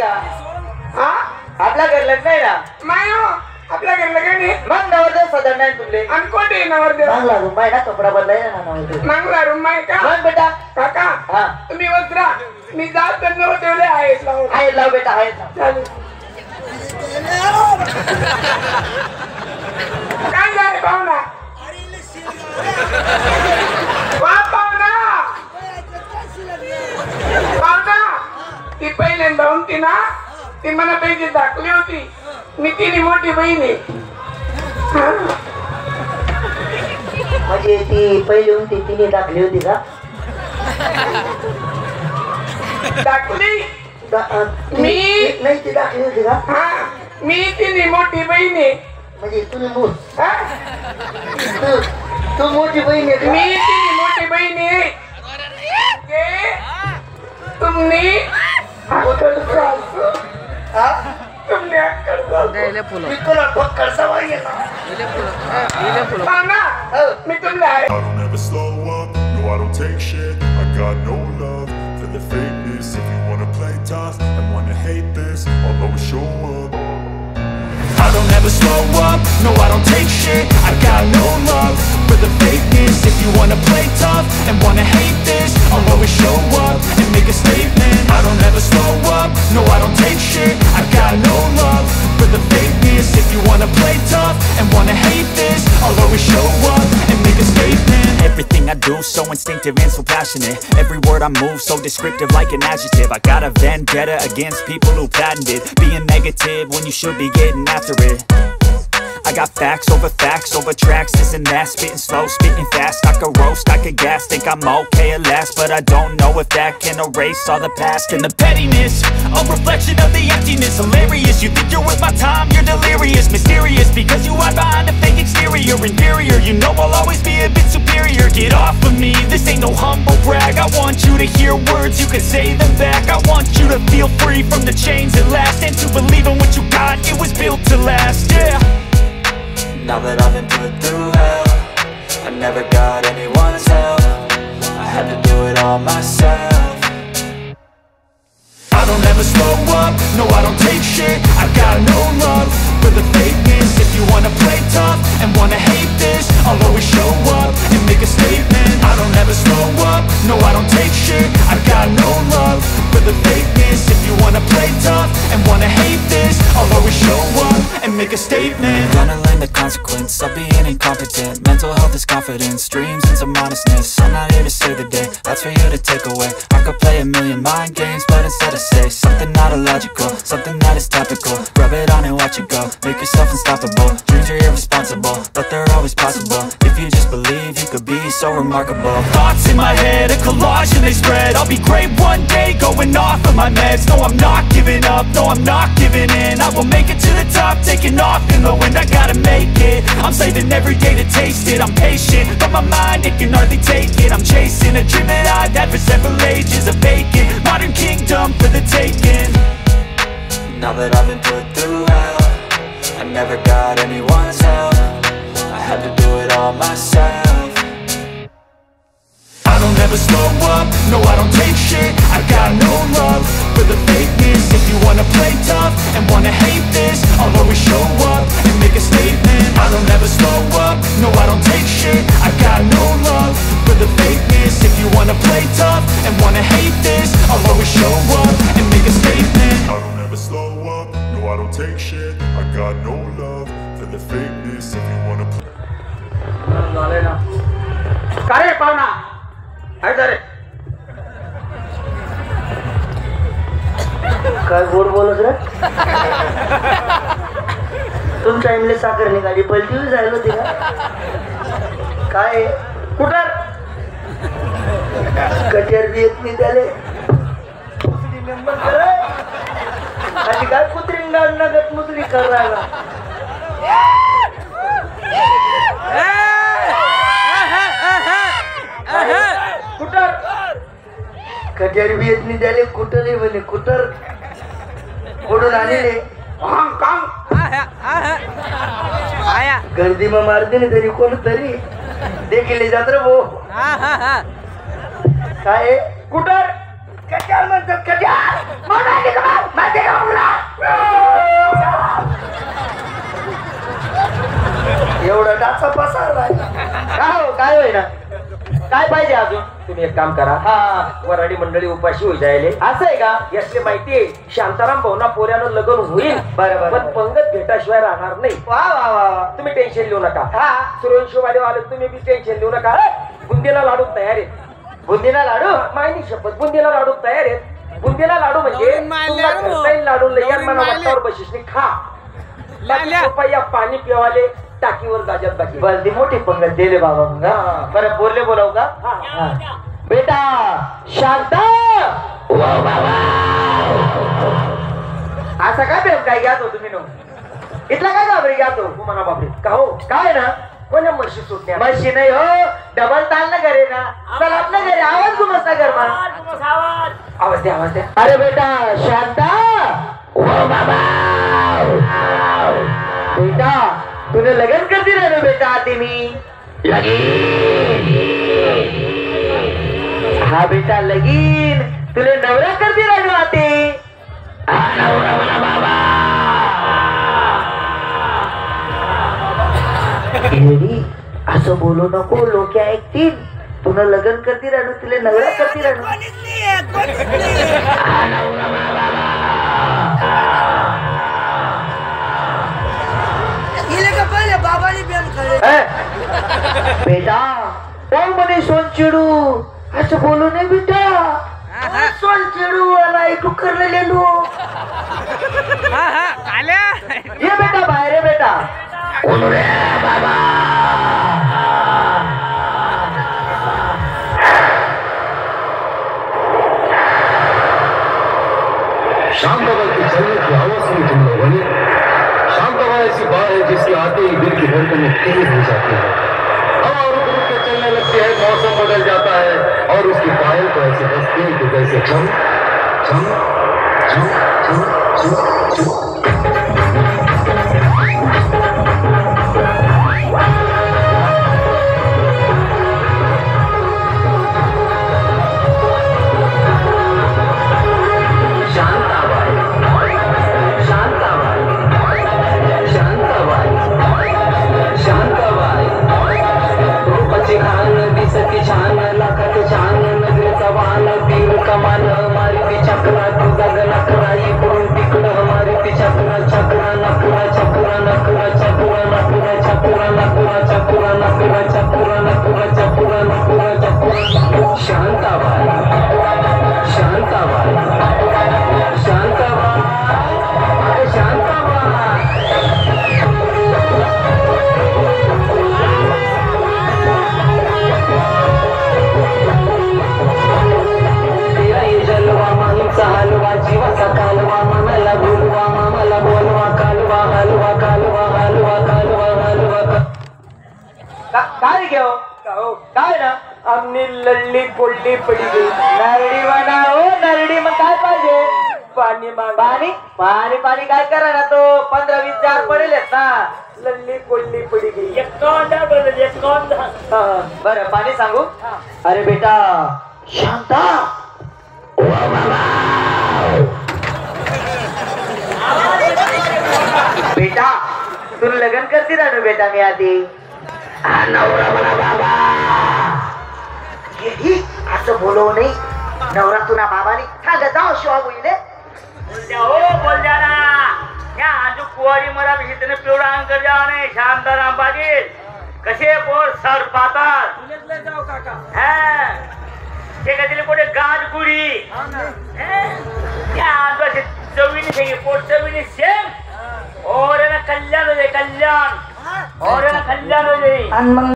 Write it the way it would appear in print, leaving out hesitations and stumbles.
हा आपल्या घर लग्न आहे ना माय हो आपल्या घर लग्न आहे मग नवरदेव सदन नाही तुमले आणि कोणते नवरदेव चांगला रूम आहे ना कपडा बदलाय ना नवरदेव चांगला रूम आहे का मग बेटा काका हा तुम्ही वस्त्रा मी जात नवरदेवले आहेत लावून आहे लाव बेटा आहे लाव. चालेल काय झालं पाहुणा वा पाहुणा पाहुणा ती पहिल्यांदा होती ना ती मला पैसे दाखली होती मी तिने मोठी बहीण आहे म्हणजे ती पहिली होती तिने टाकली होती का दाखली मी नाही ती टाकली होती का हा मी तिने मोठी बहीण आहे म्हणजे तुम्ही मूल हा? तू मोठी बहीण आहे मी तिने मोठी बहीण आहे तुमने तुमने मी तुला पक्कड सवाई आहे ना मी तुमला आहे I don't ever slow up, no I don't take shit. I got no love for the fakeness. If you wanna play tough and wanna hate this, I'll always show up. I don't ever slow up, no I don't take shit. I got no love for the fakeness. If you wanna play tough and wanna hate this, I'll always show up and make a statement. I don't ever slow up, no I don't take shit. I got no love for the fakeness. If you wanna play tough and wanna hate this, I'll always show up and make a statement. Everything I do so instinctive and so passionate. Every word I move so descriptive like an adjective. I got a vendetta against people who patented being negative when you should be getting after it. I got facts over tracks, this and that. Spitting slow, spitting fast. I could roast, I could gas. Think I'm okay at last, but I don't know if that can erase all the past. And the pettiness, a reflection of the emptiness. Hilarious, you think you're worth my time, you're delirious. Mysterious, because you hide behind a fake exterior. Inferior, you know I'll always be a bit superior. Get off of me, this ain't no humble brag. I want you to hear words, you can say them back. I want you to feel free from the chains that last, and to believe in what you got, it was built to last, yeah. Now that I've been put through hell, I never got anyone's help. I had to do it all myself. I don't ever slow up, no I don't take shit. I got no love for the fakeness. If you wanna play tough and wanna hate this, I'll always show up and make a statement. I don't ever slow up, no I don't take shit. I got no love for the fakeness. If you wanna play tough and wanna hate this, I'll always show up and make a statement. Gonna learn the consequence of being incompetent. Mental health is confidence, dreams and some honestness. I'm not here to save the day, that's for you to take away. I could play a million mind games, but instead I say something not illogical, something that is topical. Rub it on and watch it go, make yourself unstoppable. Dreams are irresponsible, but they're always possible. If you just believe, you could be so remarkable. Thoughts in my head, a collage and they spread. I'll be great one day, going off of my meds. No, I'm not giving up, no, I'm not giving in. I will make it to the top, taking off in the wind. I gotta make it, I'm saving every day to taste it. I'm patient, but my mind, it can hardly take it. I'm chasing a dream that I've had for several ages. A vacant, modern kingdom for the taking. Now that I've been put through hell, I never got anyone's help. I had to do it all myself. I don't ever slow up, no I don't take shit. I got no love for the fakeness. If you wanna play tough and wanna hate this, I'll always show up and make a statement. I don't ever slow up, no I don't take shit. I got no love for the fakeness. If you wanna play tough and wanna hate this, I'll always show up and make a statement. I don't ever slow up, no I don't take shit. I got no love for the fakeness. If you wanna play. काय पाहुणा रे काय गोड बोलत रे तुम टाइमले साखर निघाली पलटी जायला होती का काय कुठं कटियार बी येत नाही त्याले आणि काय कुत्रिंगा नगत मुद्री करायला कुठं कटियार बी येत नाही त्याले कुठं म्हणे कुठं कुठून आलेले काम गर्दी मग मारते ना तरी कोणतरी देखील जात रे भाऊ काय कुठं कट्यार म्हणतात कट्यार माहिती का काम करा, हा वराडी मंडळी उपाशी होई जायले. असं आहे का? यातली माहितीये शांताराम भाऊना पोऱ्यानं लग्न होईल, बरोबर. पण पंगत भेटाशिवाय राहणार नाही. वा वा वा वा. तुम्ही टेन्शन घेऊ नका. हा सूर्यवंशीवाले आले तुम्ही बी टेन्शन घेऊ नका. बुंदीला लाडू तयार आहेत. बुंदीला लाडू. मायनी शपथ बुंदीला लाडू तयार आहेत. बुंदीला लाडू म्हणजे तुला घरचा येईल लाडू लय्यान मला वाटावर बशीसनी खा. रुपया पाणी पिवाले टाकीवर जाजात बाकी. बलदी मोठी पंगत दिले बाबा मग. हा. बरं बोलले बोलाव का? हा. बेटा शांता. असा काय बेम काय घ्या तो तुम्ही नो इथला काय घाबरी घ्या तो म्हणा बापरे का हो काय ना कोण्या म्हशी सुटण्या मशी नाही हो डबल ताल ना करे ना. चल आपल्या घरी आवाज घुमस ना घर मा. आवाज द्या आवाज द्या. अरे बेटा शांता. बेटा तूने लगन कर दिला ना बेटा आते मी. हा बेटा लगीन तुले नवरा कर दिला ना आते. येडी असं बोलू नको लोक ऐकतील. तुला लग्न करती राहणं तुला नवरा करती राहणं. बेटा ओ म्हणे सोनचिडू असं बोलू नये बेटा. सोनचिडू आला ऐकू करलेलो. ये बेटा बाहेर आहे बेटा. शाम बाबा की चलने की आवाज सुनी तुम लोगों ने. शाम बाबा ऐसी बात है जिसके आते ही दिल की धड़कनें तेज हो जाती है. हवा रुक रुक के चलने लगती है, मौसम बदल जाता है और उसकी पायल तो ऐसे बजती है कि जैसे छम छम छम छम छम छम. काय घेऊ काय ना आमनी लल्ली पोळली पडी गई. नरडी म्हणा हो नरडी मग काय पाहिजे. पाणी माग पाणी पाणी पाणी काय करा ना तो 15-20 जार पडेल ना. लल्ली पोळली पडी गई. बरं पाणी सांगू. अरे बेटा शांता. बेटा तुला लग्न करते ना बेटा मी आधी. नवरा म्हणा बाबा. असं बोलव नाही. नवरा तुला बाबानी सांग जाओ शिवा बोलले. बोल द्या ना या आजू कुवारी मला भीतीने पिवळा अंकर द्या नाही. शांताराम पाटील कसे पोर सर पातात ते कधी कुठे गाजगुडी त्या आजू चवीने पोट चवीने सेम और कल्याण हो जाए कल्याण और कल्याण हो जाए.